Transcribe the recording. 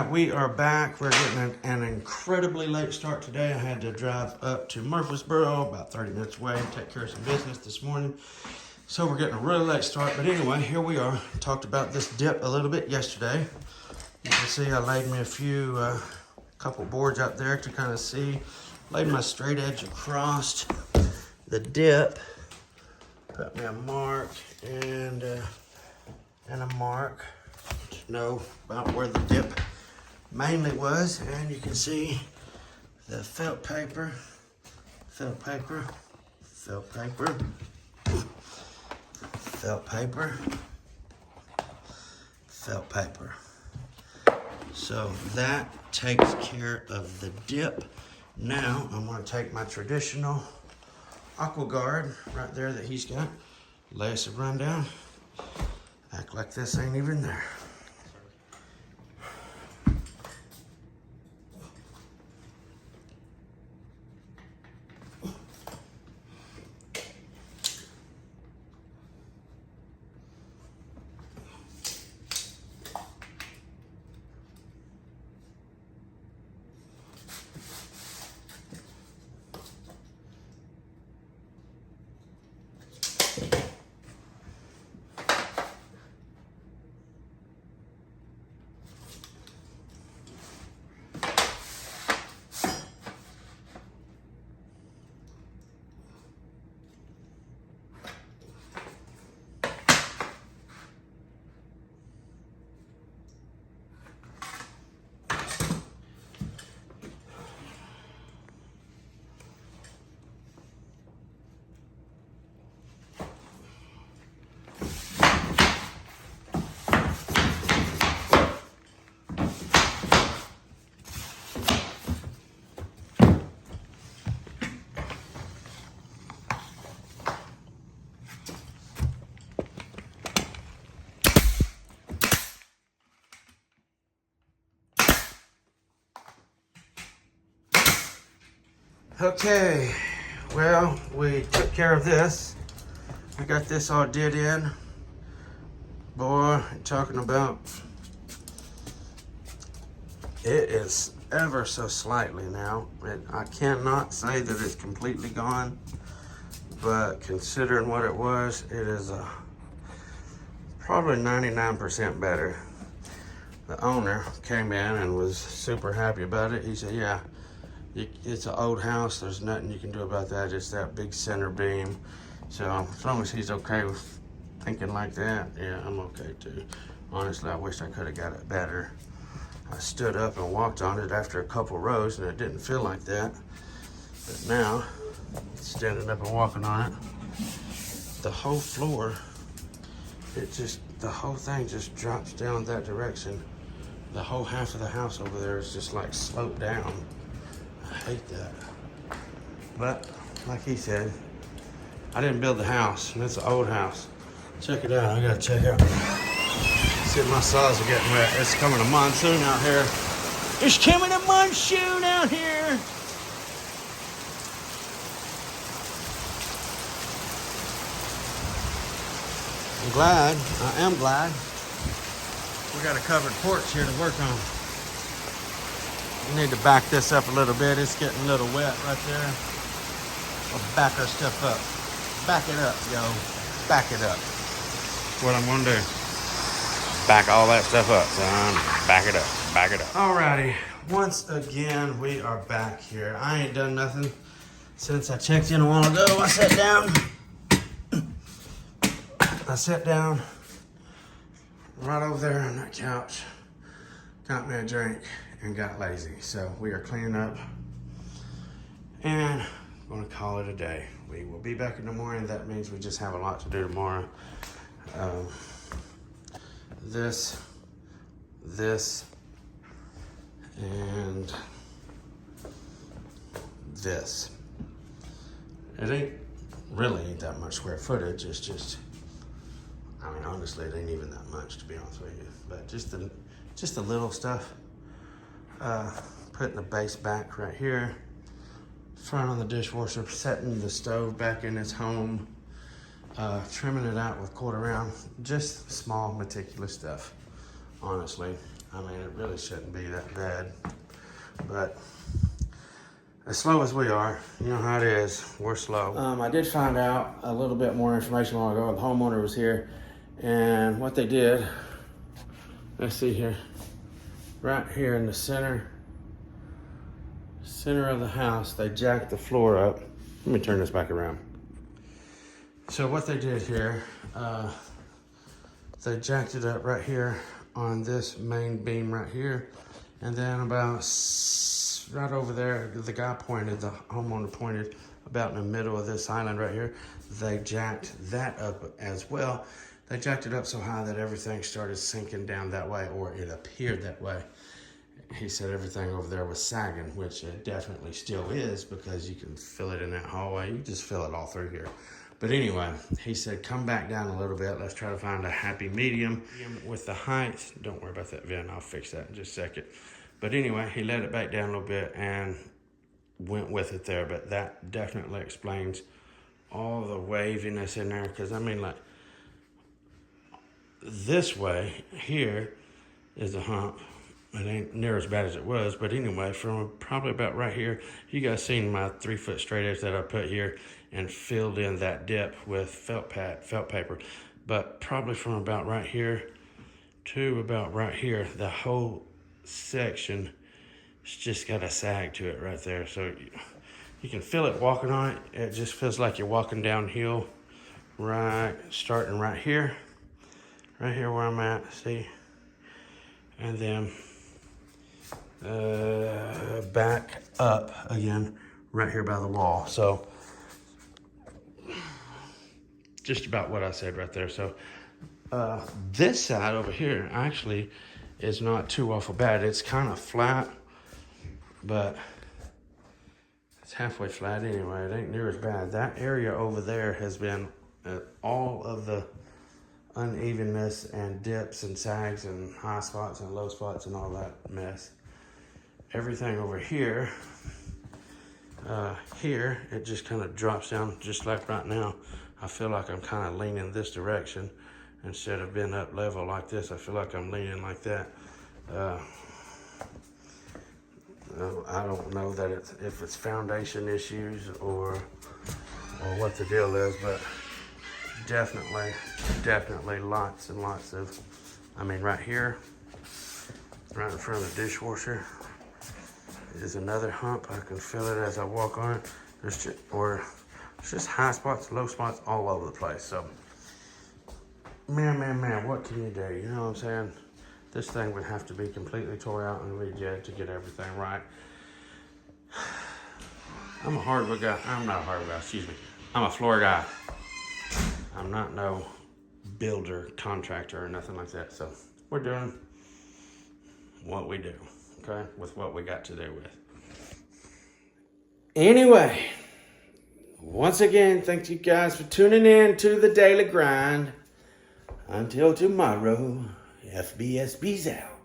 right, we are back. We're getting an incredibly late start today. I had to drive up to Murfreesboro, about 30 minutes away, and take care of some business this morning. So we're getting a really late start. But anyway, here we are. Talked about this dip a little bit yesterday. You can see I laid me a couple boards up there to kind of see. Laid my straight edge across the dip. Put me a mark and a mark to know about where the dip mainly was. And you can see the felt paper, felt paper, felt paper, felt paper, felt paper. So that takes care of the dip. Now I'm going to take my traditional aqua guard right there that he's got, lay us a rundown, act like this ain't even there. Okay, well, we took care of this. I got this all did in. Boy, talking about, it is ever so slightly now. I cannot say that it's completely gone, but considering what it was, it is probably 99% better. The owner came in and was super happy about it. He said, yeah, it's an old house. There's nothing you can do about that. Just that big center beam. So as long as he's okay with thinking like that, yeah, I'm okay too. Honestly, I wish I could have got it better. I stood up and walked on it after a couple rows and it didn't feel like that. But now, standing up and walking on it, the whole floor, the whole thing just drops down that direction. The whole half of the house over there is just like sloped down. I hate that. But like he said, I didn't build the house, and it's an old house. Check it out. I gotta check out. See if my saws are getting wet. It's coming a monsoon out here. It's coming a monsoon out here. I am glad. We got a covered porch here to work on. We need to back this up a little bit. It's getting a little wet right there. We'll back our stuff up. Back it up, yo. Back it up. That's what I'm gonna do. Back all that stuff up, son. Back it up. Back it up. Alrighty. Once again, we are back here. I ain't done nothing since I checked in a while ago. I sat down right over there on that couch, got me a drink, and got lazy. So we are cleaning up and I'm gonna call it a day. We will be back in the morning. That means we just have a lot to do tomorrow. This, and this. It ain't that much square footage. It's just, I mean, honestly, it ain't even that much, to be honest with you. But just the little stuff. Putting the base back right here. Front on the dishwasher, setting the stove back in its home. Trimming it out with quarter round. Just small, meticulous stuff, honestly. I mean, it really shouldn't be that bad. But as slow as we are, you know how it is, we're slow. I did find out a little bit more information a while ago. The homeowner was here, and what they did, let's see here, right here in the center of the house, they jacked the floor up. Let me turn this back around. So what they did here, they jacked it up right here on this main beam right here, and then about right over there, the homeowner pointed about in the middle of this island right here, they jacked that up as well. They jacked it up so high that everything started sinking down that way, or it appeared that way. He said everything over there was sagging, which it definitely still is, because you can feel it in that hallway. You just feel it all through here. But anyway, he said, come back down a little bit. Let's try to find a happy medium with the height. Don't worry about that vent. I'll fix that in just a second. But anyway, he let it back down a little bit and went with it there. But that definitely explains all the waviness in there. Because, I mean, like, this way here is a hump. It ain't near as bad as it was, but anyway, from probably about right here, you guys seen my 3-foot straight edge that I put here and filled in that dip with felt paper. But probably from about right here to about right here, the whole section has just got a sag to it right there. So you can feel it walking on it. It just feels like you're walking downhill, starting right here where I'm at, see? And then back up again right here by the wall. So just about what I said right there. So this side over here actually is not too awful bad. It's kind of flat, but it's halfway flat anyway. It ain't near as bad. That area over there has been all of the unevenness and dips and sags and high spots and low spots and all that mess. Everything over here, it just kind of drops down, just like right now. I feel like I'm kind of leaning this direction instead of being up level like this. I feel like I'm leaning like that. I don't know that if it's foundation issues or what the deal is, but definitely lots and lots of, I mean, right here, right in front of the dishwasher, is another hump. I can feel it as I walk on it. There's just high spots, low spots all over the place. So, man, what can you do? You know what I'm saying? This thing would have to be completely tore out and rejet to get everything right. I'm a hardwood guy. I'm not a hardwood guy, excuse me. I'm a floor guy. I'm not no builder, contractor, or nothing like that. So we're doing what we do, okay, with what we got to do with. Anyway, once again, thank you guys for tuning in to the Daily Grind. Until tomorrow, FBSB's out.